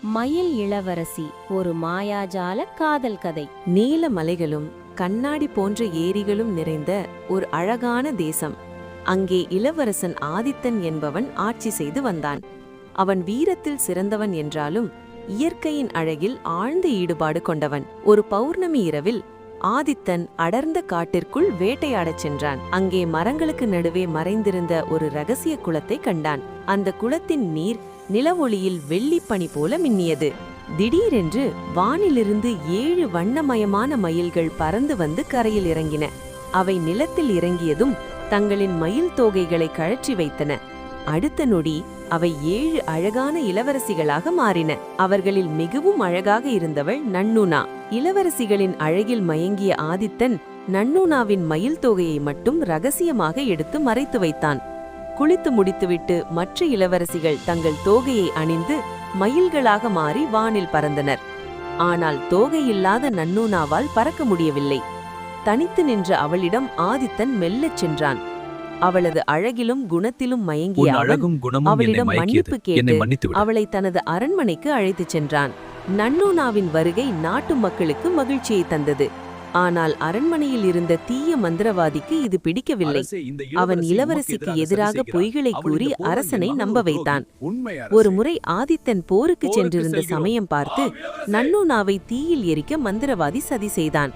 மயில் இளவரசி ஒரு மாயாஜால காதல் கதை. நீல மலைகளும் கண்ணாடி போன்ற ஏரிகளும் நிறைந்த ஒரு அழகான தேசம். அங்கே இளவரசன் ஆதித்தன் என்பவன் ஆட்சி செய்து வந்தான். அவன் வீரத்தில் சிறந்தவன் என்றாலும் இயற்கையின் அழகில் ஆழ்ந்த ஈடுபாடு கொண்டவன். ஒரு பௌர்ணமி இரவில் ஆதித்தன் அடர்ந்த காட்டிற்குள் வேட்டையாடச் சென்றான். அங்கே மரங்களுக்கு நடுவே மறைந்திருந்த ஒரு ரகசிய குளத்தை கண்டான். அந்த குளத்தின் நீர் நிலவொளியில் வெள்ளிப்பனி போல மின்னியது. திடீரென்று வானிலிருந்து 7 வண்ணமயமான மயில்கள் பறந்து வந்து கரையில் இறங்கின. அவை நிலத்தில் இறங்கியதும் தங்களின் மயில் தோகைகளை கழற்றி வைத்தன. அடுத்த நொடி அவை 7 அழகான இளவரசிகளாக மாறின. அவர்களில் மிகவும் அழகாக இருந்தவள் நன்னூனா. இளவரசிகளின் அழகில் மயங்கிய ஆதித்தன் நன்னூனாவின் மயில் தோகையை மட்டும் ரகசியமாக எடுத்து மறைத்து வைத்தான். குளித்து முடித்துவிட்டு மற்ற இளவரசிகள் தங்கள் தோகையை அணிந்து மயில்களாக மாறி வானில் பறந்தனர். ஆனால் தோகையில்லாத நன்னூனாவால் பறக்க முடியவில்லை. தனித்து நின்ற அவளிடம் ஆதித்தன் மெல்லச் சென்றான். அவளது அழகிலும் குணத்திலும் மயங்கிய அவளிடம் மன்னிப்பு கேட்டு அவளை தனது அரண்மனைக்கு அழைத்துச் சென்றான். நன்னூனாவின் வருகை நாட்டு மக்களுக்கு மகிழ்ச்சியை தந்தது. ஆனால் அரண்மனையில் இருந்த தீய மந்திரவாதிக்கு இது பிடிக்கவில்லை. அவன் இளவரசிக்கு எதிராக பொய்களை கூறி அரசனை நம்ப வைத்தான். ஒரு முறை ஆதித்தன் போருக்கு சென்றிருந்த சமயம் பார்த்து நன்னூனாவை தீயில் எரிக்க மந்திரவாதி சதி செய்தான்.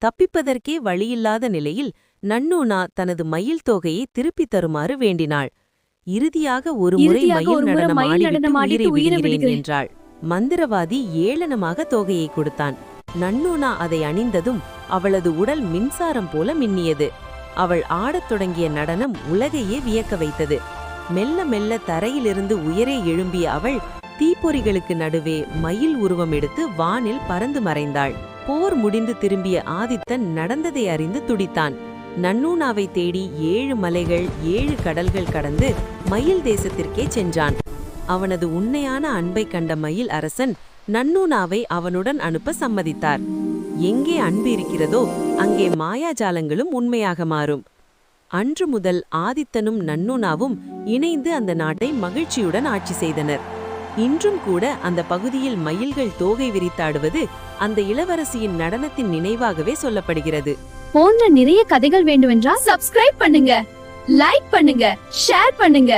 தப்பிப்பதற்கே வழியில்லாத நிலையில் நன்னூனா தனது மயில் தோகையை திருப்பித் தருமாறு வேண்டினாள். இறுதியாக ஒரு முறை மயில் நடனம் ஆடிவிட்டு உயிரை விடுகிறேன் என்றாள். மந்திரவாதி ஏளனமாக தோகையை கொடுத்தான். நன்னூனா அதை அணிந்ததும் அவளது உடல் மின்சாரம் போல மின்னியது. அவள் ஆடத் தொடங்கிய நடனம் உலகையே வியக்க வைத்தது. மெல்ல மெல்ல தரையிலிருந்து உயரே எழும்பிய அவள் தீப்பொறிகளுக்கு நடுவே மயில் உருவம் எடுத்து வானில் பறந்து மறைந்தாள். போர் முடிந்து திரும்பிய ஆதித்தன் நடந்ததை அறிந்து துடித்தான். நன்னூனாவை தேடி 7 மலைகள் 7 கடல்கள் கடந்து மயில் தேசத்திற்கே சென்றான். அவனது உண்மையான அன்பை கண்ட மயில் அரசன் நன்னூனாவை அவனுடன் அனுப்ப சம்மதித்தார். எங்கே அன்பு இருக்கிறதோ அங்கே மாயாஜாலங்களும் உண்மையாக மாறும். அன்று முதல் ஆதித்தனும் நன்னூனாவும் இணைந்து அந்த நாட்டை மகிழ்ச்சியுடன் ஆட்சி செய்தனர். இன்றும் கூட அந்த பகுதியில் மயில்கள் தோகை விரித்தாடுவது அந்த இளவரசியின் நடனத்தின் நினைவாகவே சொல்லப்படுகிறது. போன்ற நிறைய கதைகள் வேண்டுமென்றால் சப்ஸ்கிரைப் பண்ணுங்க, லைக் பண்ணுங்க, ஷேர் பண்ணுங்க.